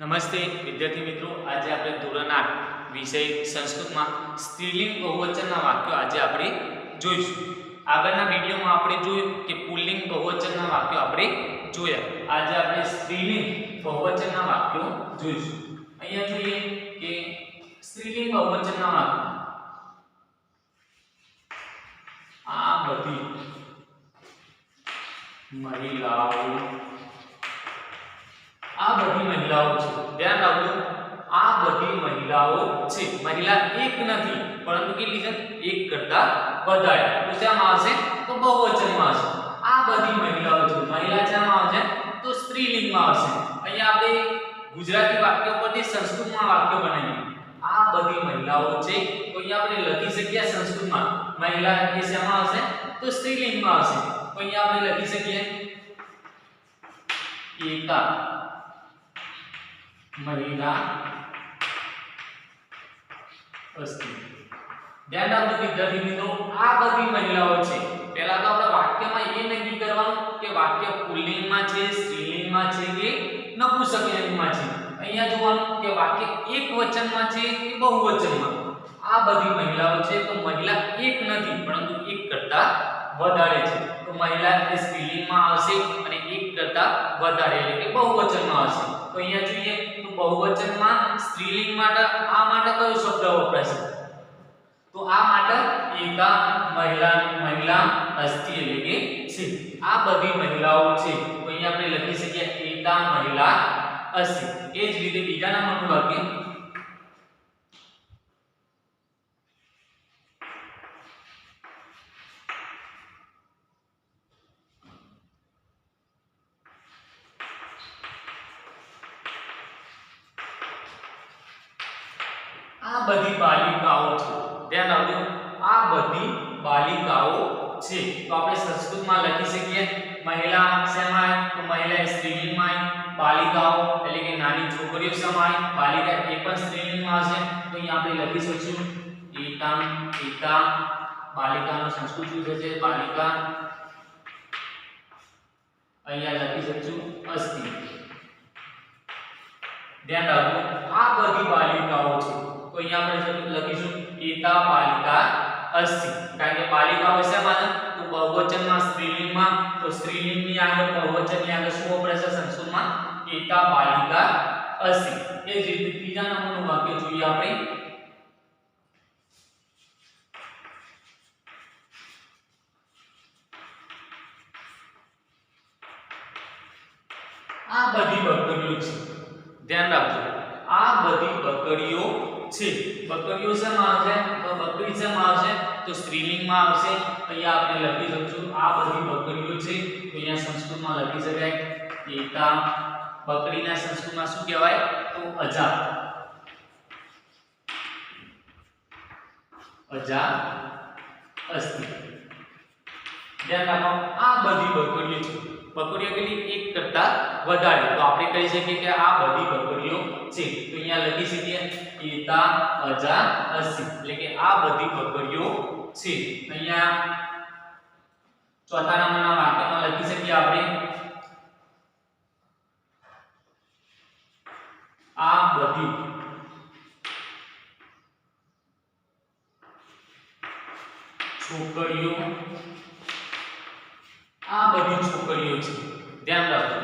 નમસ્તે વિદ્યાર્થી મિત્રો, આજે આપણે ધોરણ 8 વિષય સંસ્કૃતમાં સ્ત્રીલિંગ બહુવચનના વાક્યો આજે આપણે જોઈશું. આગળના વિડિયોમાં આપણે જોયું કે પુલ્લિંગ બહુવચનના વાક્યો આપણે જોયા. આજે આપણે સ્ત્રીલિંગ બહુવચનના વાક્યો જોઈશું. અહીંયા જોઈએ કે સ્ત્રીલિંગ બહુવચનના વાક્યો આ બધી મહિલાઓ આ બધી મહિલાઓ છે. ધ્યાન રાખજો, આ બધી મહિલાઓ છે. મહિલા એક નથી પરંતુ કેટલી છે? એક કરતા વધારે. તો શેમાં આવશે? તો બહુવચનમાં આવશે. આ બધી મહિલાઓ છે. મહિલા શેમાં આવશે? તો સ્ત્રીલિંગમાં આવશે. અહીંયા આપણે ગુજરાતી વાક્ય પરથી સંસ્કૃતમાં વાક્ય બનાવીએ. આ બધી મહિલાઓ છે. તો અહીંયા આપણે લખી શકીએ સંસ્કૃતમાં મહિલા એ શેમાં આવશે? તો સ્ત્રીલિંગમાં આવશે. તો અહીંયા આપણે લખી શકીએ એકા महिला अस्ति. ધ્યાન રાખજો વિદ્યાર્થી મિત્રો, આ બધી મહિલાઓ છે. પહેલા તો આપણે વાક્યમાં એ નક્કી કરવાનું કે વાક્ય પુલ્લિંગમાં છે, સ્ત્રીલિંગમાં છે કે નપુંસકલિંગમાં છે. અહીંયા જોવાનું કે વાક્ય એક વચનમાં છે કે બહુવચનમાં. આ બધી મહિલાઓ છે તો મહિલા એક નથી પરંતુ એક કરતા વધારે છે. તો મહિલા એ સ્ત્રીલિંગમાં આવશે અને એક કરતા વધારે એટલે કે બહુવચનમાં આવશે. તો અહીંયા જોઈએ તો બહુવચનમાં સ્ત્રીલિંગ માટે આ માટે કયો શબ્દ વપરાય છે? તો આ માટે એકા મહિલા અસ્તિ એટલે કે છે. આ બધી મહિલાઓ છે. તો અહીંયા આપણે લખી શકીએ એકા મહિલા અસ્તિ. એ જ રીતે બીજા નંબરનું વાક્ય આ બધી બાલિકાઓ છે. ધ્યાન રાખજો, આ બધી બાલિકાઓ છે. તો આપણે સંસ્કૃતમાં લખી શકીએ મહિલા શેમાં? તો મહિલા સ્ત્રીલિંગમાં, બાલિકાઓ એટલે કે નાની છોકરીઓ શેમાં? બાલિકા એ પણ સ્ત્રીલિંગમાં આવશે. તો અહીં આપણે લખી શકીશું એકા બાલિકાનો સંસ્કૃત શું થશે? બાલિકા. અહીંયા લખી શકીશું અસ્તિ. ધ્યાન રાખજો, આ બધી બાલિકાઓ છે. તો અહીંયા આપણે લખીશું એકા બાલિકા અસ્તિ. કારણ કે બાલિકાઓ શેમાં? તો બહુવચનમાં, સ્ત્રીલિંગમાં. તો સ્ત્રીલિંગની આગળ બહુવચનની આગળ શું વપરાય છે સંસ્કૃતમાં? એકા બાલિકા અસ્તિ. એ જ રીતે ત્રીજા નંબરનું વાક્ય જોઈએ આપણે આ બધી બકરીઓ છે. ધ્યાન રાખજો, આ બધી બકરીઓ છે. બકરીઓ શેમાં આવશે? તો બકરી શેમાં આવશે? તો સ્ત્રીલિંગમાં આવશે. અહીંયા આપણે લખી શકશું આ બધી બકરીઓ છે. તો અહીંયા સંસ્કૃતમાં લખી શકાય એકા. બકરીના સંસ્કૃતમાં શું કહેવાય? તો અજા. અજા અસ્તિ. ધ્યાન રાખો, આ બધી બકરીઓ છે. બકરીઓ કેટલી? એક કરતા વધારે. તો આપણે કહી શકીએ કે આ બધી બકરીઓ છે. તો અહીંયા લખી શકીએ એકા અજા અસ્તિ એટલે કે આ બધી બકરીઓ છે. અહીંયા ચોથા નંબરના વાક્યમાં લખી શકીએ આપણે આ બધી છોકરીઓ. આ બધી છોકરીઓ છે. ધ્યાન રાખજો,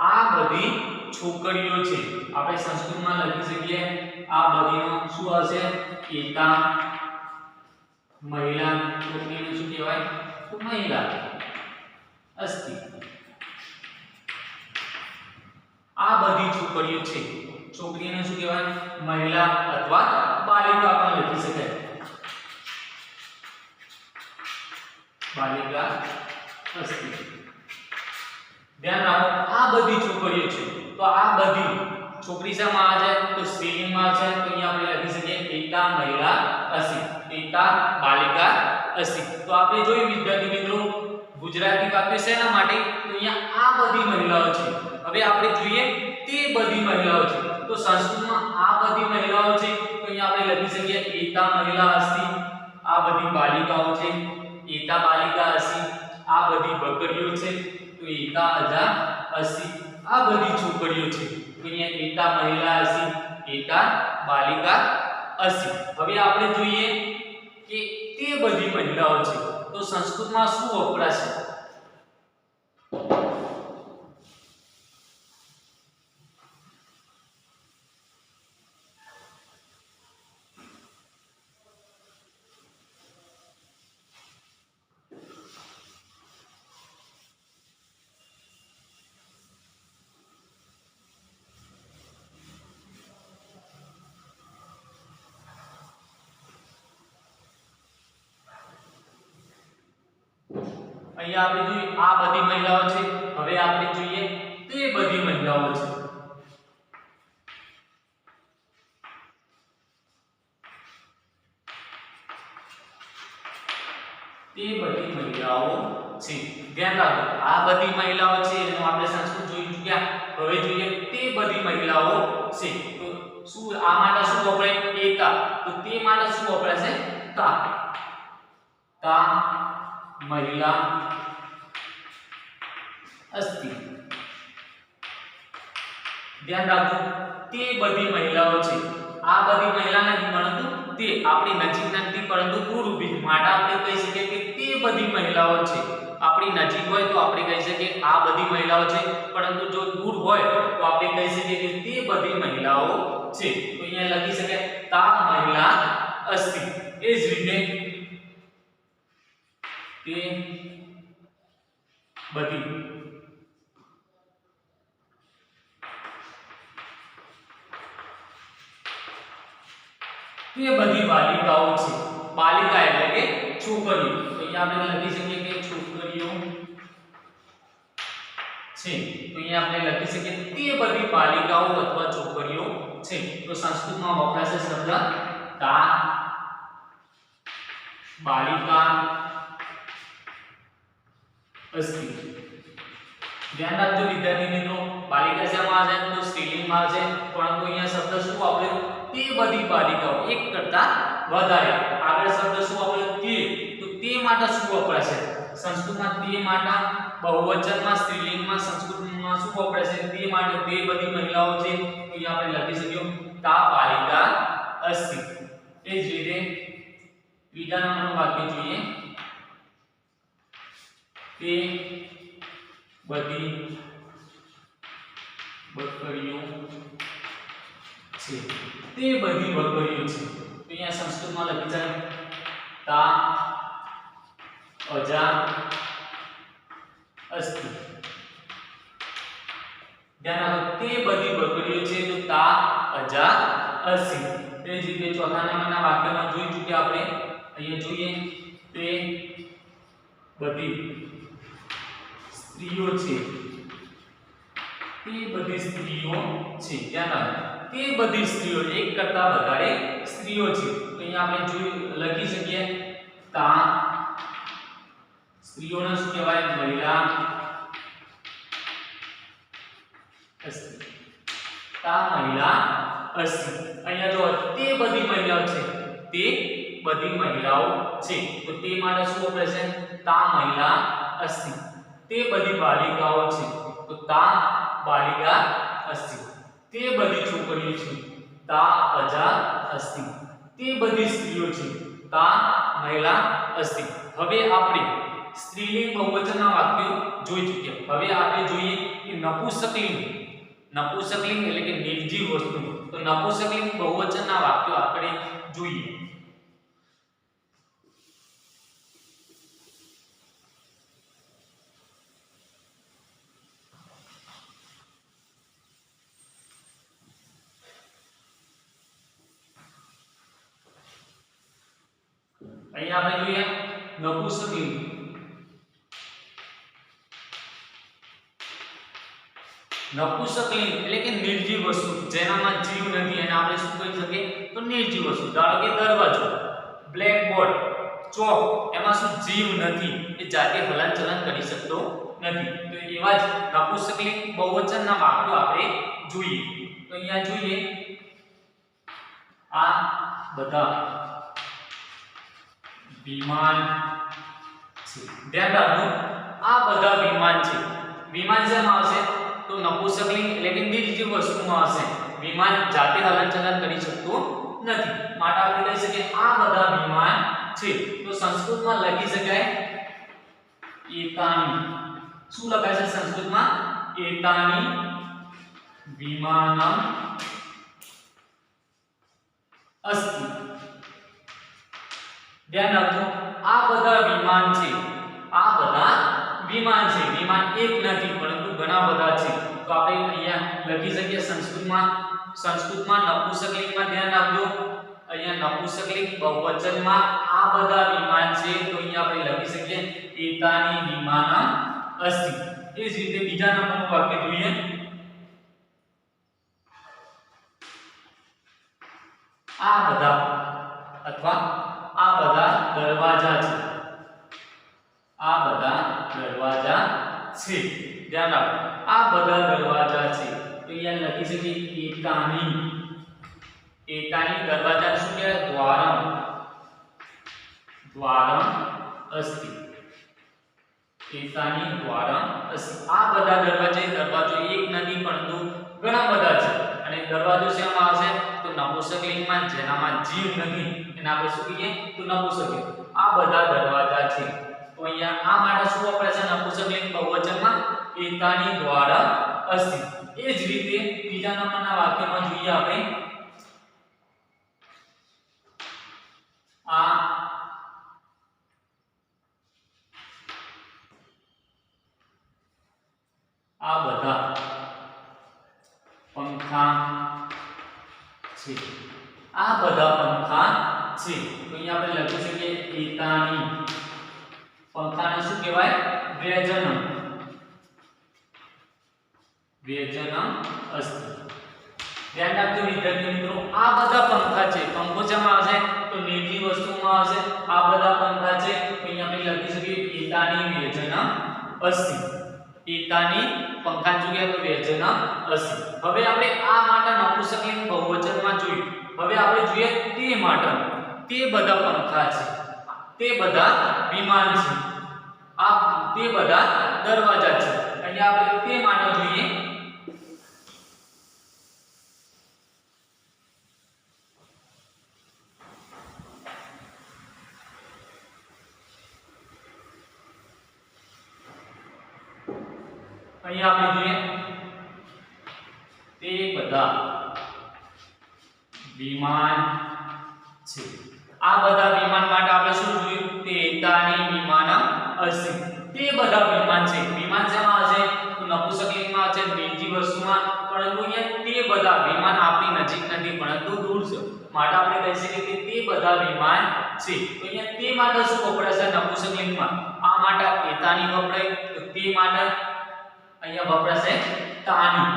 આ બધી છોકરીઓ છે. આપણે સંસ્કૃતમાં લખી શકીએ આ બધીનો શું હશે? એકા મહિલા. છોકરીનું શું કહેવાય? તો મહિલા અસ્તિ. આ બધી છોકરીઓ છે. છોકરીને શું કહેવાય? મહિલા અથવા બાલિકા પણ લખી શકાય. બાલિકા અસ્તિ. ધ્યાન રાખો, આ બધી છોકરીઓ છે. તો આ બધી છોકરી શેમાં આવે છે? તો સ્ત્રીલિંગમાં છે. તો અહીંયા આપણે લખી શકીએ એકા મહિલા અસ્તિ. એકા બાલિકા અસ્તિ. તો આપણે જોયું વિદ્યાર્થી મિત્રો ગુજરાતી વાક્ય શેના માટે? તો અહીંયા આ બધી મહિલાઓ છે. હવે આપણે જોઈએ તે બધી મહિલાઓ છે. તો સંસ્કૃતમાં આ બધી મહિલાઓ છે. તો અહીંયા આપણે લખી શકીએ એકા મહિલા અસ્તિ. આ બધી બાલિકાઓ છે. એકા બાલિકા અસ્તિ. આ બધી બકરીઓ છે. તો એકા અજા અસ્તિ. આ બધી છોકરીઓ છે. તો અહીંયા એકા મહિલા અસી, એકા બાલિકા અસી. હવે આપણે જોઈએ કે તે બધી મહિલાઓ છે તો સંસ્કૃતમાં શું વપરાશે? અહીંયા આપણે જોઈએ આ બધી મહિલાઓ છે. હવે આપણે જોઈએ તે બધી મહિલાઓ છે. તે બધી મહિલાઓ છે. ધ્યાન રાખો આ બધી મહિલાઓ છે એનો આપણે સંસ્કૃત જોઈ ચૂક્યા. હવે જોઈએ તે બધી મહિલાઓ છે. તો શું આ માટે શું વપરાય? એકા. તો તે માટે શું વપરાશે? તા. તા મહિલા અસ્તિ. ધ્યાન રાખજો તે બધી મહિલાઓ છે. આ બધી મહિલા નથી પરંતુ તે આપણી નજીક નથી પરંતુ દૂર ઊભી માટે આપણે કહી શકીએ કે તે બધી મહિલાઓ છે. આપણી નજીક હોય તો આપણે કહી શકીએ આ બધી મહિલાઓ છે પરંતુ જો દૂર હોય તો આપણે કહી શકીએ કે તે બધી મહિલાઓ છે. તો અહીંયા લખી શકાય તા મહિલા અસ્તિ. એ જ રીતે તે બધી બાલિકાઓ છે. બાલિકા એટલે કે છોકરીઓ. તો અહીંયા આપણે લખી શકીએ કે છોકરીઓ છે. તો અહીંયા આપણે લખી શકીએ તે બધી બાલિકાઓ અથવા છોકરીઓ છે. તો સંસ્કૃતમાં વપરાશે શબ્દ તા બાલિકા અસ્તિ. ધ્યાન રાખજો વિદ્યાર્થી મિત્રો બાલિકા શેમાં આવે તો સ્ત્રીલિંગમાં આવે પરંતુ અહીંયા શબ્દ શું વાપર્યો? તે બધી બાલિકાઓ એક કરતા વધારે. આગળ શબ્દ શું વાપર્યો? તે. તો તે માટે શું વપરાશે? સંસ્કૃતમાં તે માટે બહુવચનમાં સ્ત્રીલિંગમાં સંસ્કૃતમાં શું વપરાશે? તે માટે તે બધી મહિલાઓ છે. તો અહીંયા આપણે લખી શકીએ તા બાલિકા અસ્તિ. એ જ રીતે ત્રીજા નંબરનું વાક્ય જોઈએ તે બધી બકરીઓ છે. તે બધી બકરીઓ છે. તો અહીંયા સંસ્કૃતમાં લખી છે તા અજા અસ્તિ. ધ્યાન રાખો તે બધી બકરીઓ છે તો તા અજા અસ્તિ. તે જ રીતે ચોથા નંબરના વાક્યમાં જોઈ ચૂક્યા આપણે. અહીંયા જોઈએ તે બધી સ્ત્રીઓ છે. તે બધી સ્ત્રીઓ છે. ધ્યાન રાખો તે બધી સ્ત્રીઓ એક કરતા વધારે સ્ત્રીઓ છે. તો અહીંયા આપણે જોઈ લખી શકીએ તા સ્ત્રીઓને શું કહેવાય? મહિલા અસ્તિ. તા મહિલા અસ્તિ. અહીંયા જો તે બધી મહિલાઓ છે. તે બધી મહિલાઓ છે. તો તે માટે શું વપરાશે? તા મહિલા અસ્તિ. તે બધી બાલિકાઓ છે. તો તા બાલિકા અસ્તિ. તે બધી છોકરીઓ છે. તા અજા અસ્તિ. તે બધી સ્ત્રીઓ છે. તા મહિલા અસ્તિ. હવે આપણે સ્ત્રીલિંગ બહુવચનના વાક્યો જોઈ ચૂક્યા. હવે આપણે જોઈએ કે નપુંસકલિંગ. નપુંસકલિંગ એટલે કે નિર્જીવ વસ્તુ. તો નપુંસકલિંગ બહુવચનના વાક્યો આપણે જોઈએ. અહીંયા આપણે જોઈએ નપુંસકલિંગ. નપુંસકલિંગ એટલે કે નિર્જીવ વસ્તુ જેનામાં જીવ નથી એને આપણે શું કહી શકીએ? તો નિર્જીવ વસ્તુ. ધારો કે દરવાજો, બ્લેકબોર્ડ, ચોક એમાં શું જીવ નથી, એ જાતે હલનચલન કરી શકતો નથી. તો એવા જ નપુંસકલિંગ બહુવચનના વાક્યો આપણે જોઈએ. તો અહીંયા જોઈએ આ બધા વિમાન છે. ધ્યાન રાખો આ બધા વિમાન છે. વિમાન શેમાં આવશે? તો નપુંસકલિંગ એટલે કે નિર્જીવ વસ્તુમાં હશે. વિમાન જાતે હલનચલન કરી શકતું નથી. માટે આપણે કહી શકીએ આ બધા વિમાન છે. તો સંસ્કૃતમાં લખી શકાય એતાની. શું લખાય છે સંસ્કૃતમાં? એતાની વિમાનમ અસ્તિ. ધ્યાન રાખજો આ બધા વિમાન છે. આ બધા વિમાન છે. વિમાન એક નથી પરંતુ ઘણા બધા છે. તો આપણે અહીંયા લખી શકીએ સંસ્કૃતમાં નપુંસકલિંગમાં ધ્યાન રાખજો. અહીંયા નપુંસકલિંગ બહુવચનમાં આ બધા વિમાન છે. તો અહીંયા આપણે લખી શકીએ એતાની વિમાનમ અસ્તિ. એ જ રીતે બીજા નંબરનું વાક્ય જોઈએ. આ બધા અથવા આ બધા દરવાજા છે. આ બધા દરવાજા છે. ધ્યાન રાખો આ બધા દરવાજા છે. તો અહીંયા લખી શકીએ એતાની. એતાની દરવાજા શું કહેવાય? દ્વારમ અસ્તિ. એતાની દ્વારમ અસ્તિ. આ બધા દરવાજો એક નથી પરંતુ ઘણા બધા છે. અને દરવાજો શેમાં આવશે? તો નપુંસકલિંગમાં જેનામાં જીવ નથી એને આપણે શું કહીએ? તો નપુંસકલિંગ. આ બધા દરવાજા છે. તો અહીંયા આ માટે શું વપરાય છે નપુંસકલિંગ બહુવચનમાં? એતાની દ્વારમ અસ્તિ. એ જ રીતે બીજા નંબરના વાક્યમાં જોઈએ આપણે આ બધા પંખા છે. આ બધા પંખા છે. તો અહીંયા આપણે લખી શકીએ એતાની. પંખાને શું કહેવાય? વ્યજનમ. વ્યજનમ અસ્તિ. ધ્યાન રાખજો વિદ્યાર્થી મિત્રો આ બધા પંખા છે. પંખો શેમાં આવશે? તો નિર્જીવ વસ્તુમાં આવશે. આ બધા પંખા છે. તો અહીંયા આપણે લખી શકીએ એતાની વ્યજનમ અસ્તિ. એતાની પંખા જોઈએ તો વ્યજનમ અસ્તિ. હવે આપણે આ માટે નપુંસકલિંગ બહુવચનમાં જોયું. હવે આપણે જોઈએ તે માટે. તે બધા પંખા છે. તે બધા વિમાન છે. આ તે બધા દરવાજા છે. અહીંયા આપણે તે માટે જોઈએ અહીંયા આપણે જોઈએ તે બધા વિમાન છે. આ બધા વિમાન માટે આપણે શું જોયું? તે એતાની વિમાનમ અસ્તિ. તે બધા વિમાન છે. વિમાન શેમાં આવશે? તો નપુંસકલિંગમાં આવશે નિર્જીવ વસ્તુમાં. પરંતુ અહીંયા તે બધા વિમાન આપણી નજીક નથી પરંતુ દૂર છે. માટે આપણે કહી શકીએ કે તે બધા વિમાન છે. તો અહીંયા તે માટે શું વપરાશે નપુંસકલિંગમાં? આ માટે એતાની વપરાય. તો તે માટે અહીંયા વપરાશે તાની.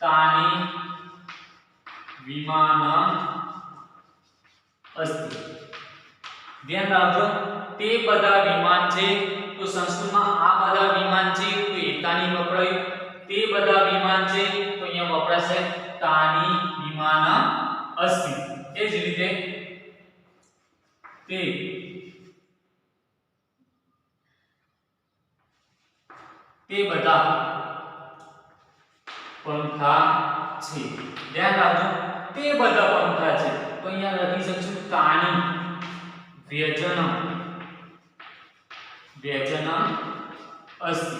તાની વિમાનમ અસ્તિ. ધ્યાન રાખજો તે બધા વિમાન છે. તો સંસ્કૃતમાં આ બધા વિમાન છે તો એતાની વપરાય. તે બધા વિમાન છે તો અહીંયા વપરાશે તાની વિમાનમ અસ્તિ. એ જ રીતે તે બધા પંખા છે. ધ્યાન રાખજો તે બધા પંખા છે. તો અહીંયા લખી શકશું તાની વ્યજનમ. વ્યજનમ અસ્તિ.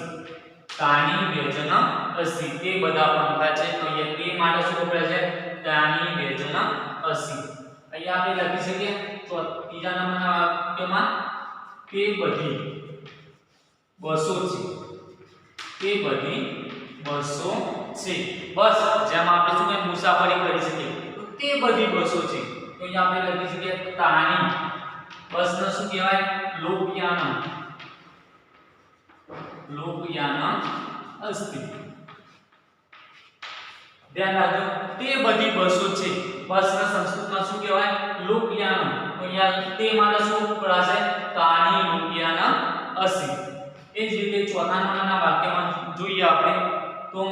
તાની વ્યજનમ અસ્તિ. તે બધા પંખા છે. તો અહીંયા તે માટે શું વપરાય છે? તાની વ્યજનમ અસ્તિ. અહીંયા આપણે લખી શકીએ તો ત્રીજા નંબરના વાક્યમાં તે બધી બસો છે. તે બધી બસો છે. બસ જેમાં આપણે શું કે મુસાફરી કરી શકીએ. તો તે બધી બસો છે. તો અહીંયા આપણે લખી શકીએ તાની. બસને શું કહેવાય? લોકયાનમ. લોકયાનમ અસ્તિ. ધ્યાન રાખજો તે બધી બસો છે. બસને સંસ્કૃતમાં શું કહેવાય? લોકયાનમ. તો અહીંયા તે માટે શું વપરાશે? તાની લોકયાનમ અસ્તિ. એ જ રીતે ચોથા નંબરના વાક્યમાં જોઈએ આપણે તો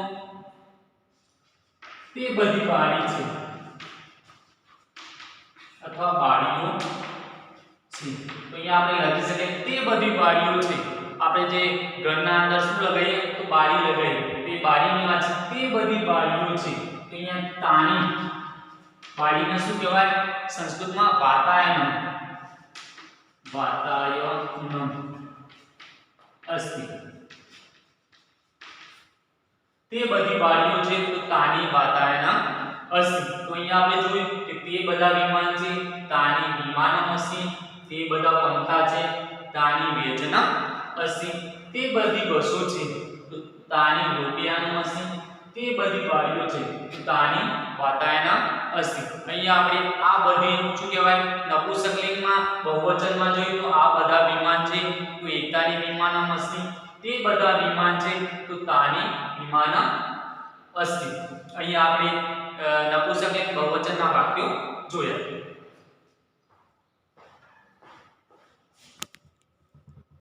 તે બધી બારી છે અથવા બારીઓ છે. તો અહીંયા આપણે લખી શકીએ તે બધી બારીઓ છે. આપણે જે ઘરના અંદર શું લગાવીએ? તો બારી લગાવીએ. તે બારીની બધી બાળીઓ છે તો અહીંયા તાણી બાળીને શું કહેવાય સંસ્કૃતમાં વાતાયનમ અસ્તિ તે બધી બાળીઓ છે તો તાની વાતાયનમ અસ્તિ તો અહીંયા આપણે જોયું કે તે બધા વિમાન છે તાની વિમાનમ અસ્તિ તે બધા પંખા છે તાની વ્યજનમ અસ્તિ તે બધી બસો છે તો તાની લોપિયાનમ અસ્તિ તે બધી બાળીઓ છે તો તાની વાતાયનમ અસ્તિ અહીંયા આપણે આ બધી શું કહેવાય નપુંસકલિંગમાં બહુવચનમાં જોયું તો આ બધા વિમાન છે તો એતાની વિમાનમ અસ્તિ તે બધા વિમાન છે તો તાની વિમાનમ અસ્તિ અહીંયા આપણે નપુંસકલિંગ બહુવચનના વાક્યો જોયા